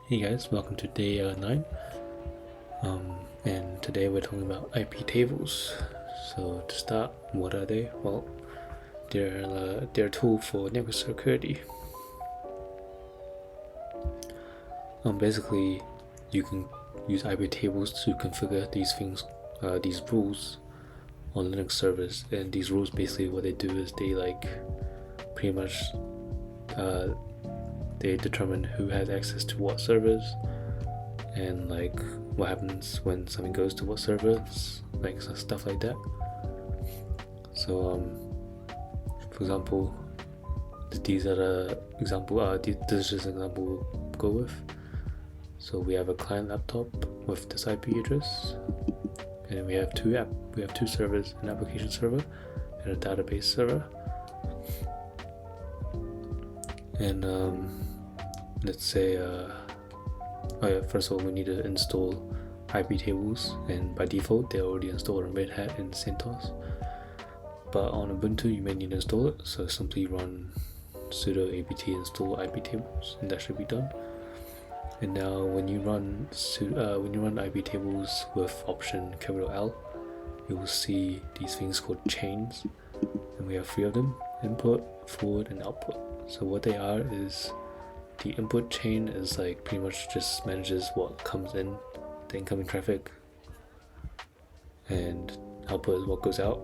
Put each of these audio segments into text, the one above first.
Hey guys, welcome to day 9. And today we're talking about IP tables. So to start, what are they? Well, they're a tool for network security. Basically, you can use IP tables to configure these things, these rules on Linux servers. And these rules, basically, what they do is they pretty much they determine who has access to what servers and what happens when something goes to what servers, stuff like that. So for example, these are the example. This is just an example we'll go with. So we have a client laptop with this IP address, and we have two servers: an application server and a database server. And let's say, first of all, we need to install IP tables, and by default they're already installed on Red Hat and CentOS. But on Ubuntu you may need to install it, so simply run sudo apt install IP tables, and that should be done. And now when you run IP tables with option L, you will see these things called chains, and we have 3 of them: input, forward, and output. So what they are is, the input chain is pretty much just manages what comes in, the incoming traffic, and output is what goes out.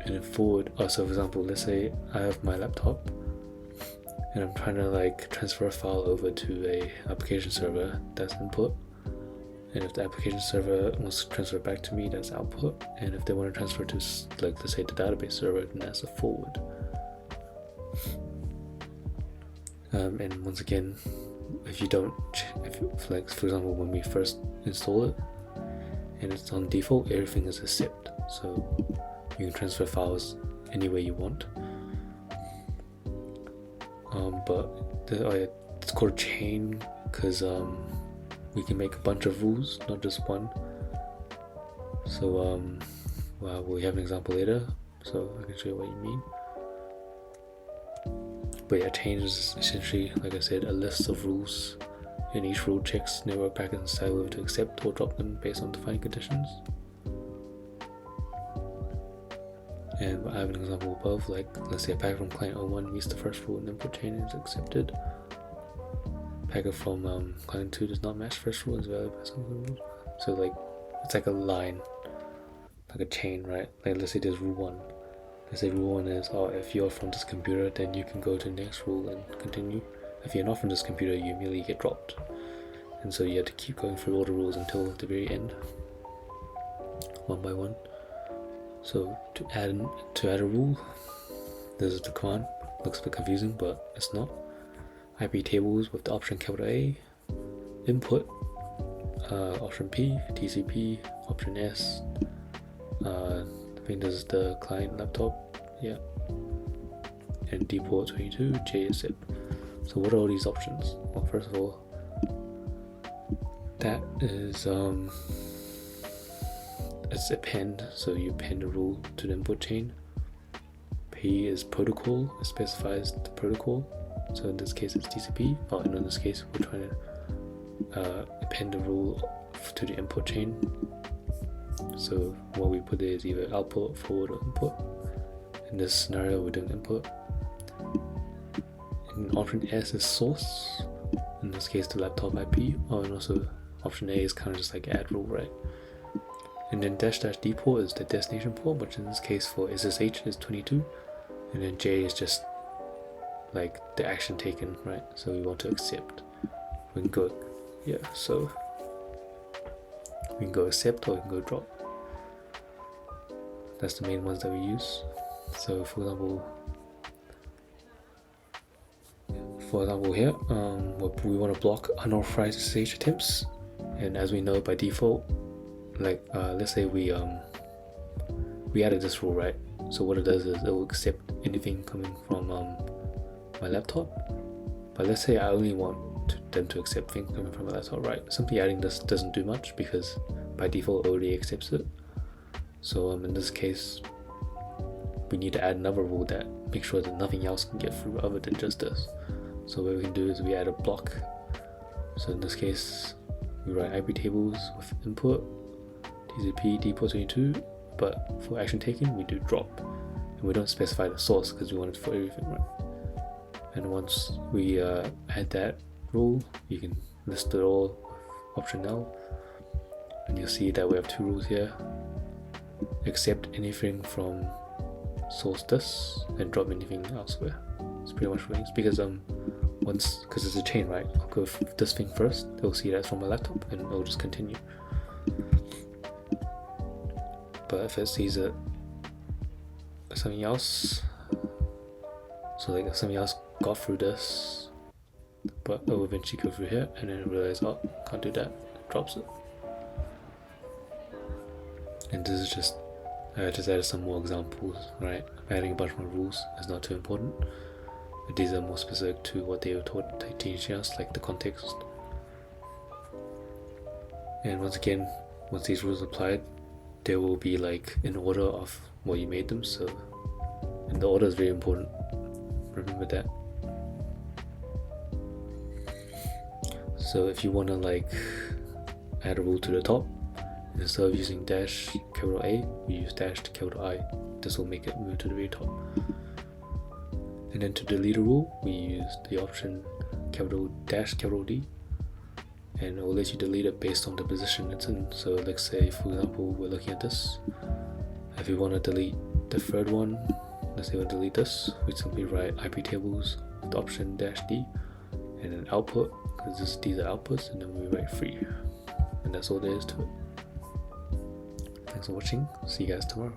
And then forward, so for example, let's say I have my laptop and I'm trying to transfer a file over to a application server, that's input. And if the application server wants to transfer back to me, that's output. And if they want to transfer to, let's say, the database server, then that's a forward. And once again, if for example, when we first install it and it's on default, everything is accept. So you can transfer files any way you want. But it's called a chain because we can make a bunch of rules, not just one. So we have an example later, so I can show you what you mean. But yeah, chain is essentially, like I said, a list of rules, and each rule checks network packets and decide whether to accept or drop them based on defined conditions. And I have an example above, let's say a packet from client 01 meets the first rule in the input chain and is accepted. Packet from client 2 does not match first rule and is valid by some rules. So it's like a line, like a chain, right? Let's say there's rule 1. Let's say rule 1 is, if you're from this computer, then you can go to the next rule and continue. If you're not from this computer, you immediately get dropped. And so you have to keep going through all the rules until the very end, one by one. So to add a rule, this is the command. Looks a bit confusing, but it's not. IP tables with the option A, input, option P, TCP, option S. I think this is the client laptop, yeah. And dport 22, J is zip. So what are all these options? Well, first of all, that is it's append, so you append a rule to the input chain. P is protocol, it specifies the protocol. So in this case it's TCP, and in this case we're trying to append a rule to the input chain. So what we put there is either output, forward, or input. In this scenario we're doing input. And option S is source, in this case the laptop IP, and also option A is kind of just like add rule, right? And then --d port is the destination port, which in this case for SSH is 22, and then J is just the action taken, right? So we want to accept. We can go, so we can go accept or we can go drop. That's the main ones that we use. So for example here, we want to block unauthorized SSH attempts, and as we know by default, let's say we added this rule, right? So what it does is it will accept anything coming from my laptop. But let's say I only want them to accept things coming from my laptop, right? Simply adding this doesn't do much because by default it already accepts it. So in this case, we need to add another rule that makes sure that nothing else can get through other than just this. So what we can do is we add a block So in this case, we write IP tables with input TCP dport22, but for action taken we do drop, and we don't specify the source because we want it for everything, right? And once we add that rule, you can list it all with option L, and you'll see that we have two rules here: accept anything from source this and drop anything elsewhere. It's pretty much what it is, because because it's a chain, right? I'll go with this thing first, it'll see that from my laptop and it'll just continue. But if it sees it something else, so like if something else got through this, but it will eventually go through here, and then it realizes, oh, can't do that, it drops it. And this is just, I just added some more examples, right? Adding a bunch more rules is not too important. These are more specific to what they were teaching us, like the context. And once again, once these rules are applied, they will be like in order of what you made them. So, and the order is very important. Remember that. So if you want to like add a rule to the top, instead of using dash capital A, we use dash to capital I. This will make it move to the very top. And then to delete a rule, we use the option capital dash capital D, and it will let you delete it based on the position it's in. So let's say, for example, we're looking at this. If we want to delete the third one, let's say we'll delete this, we simply write IP tables with option dash D, and then output, because these are outputs, and then we write 3. And that's all there is to it. Thanks for watching. See you guys tomorrow.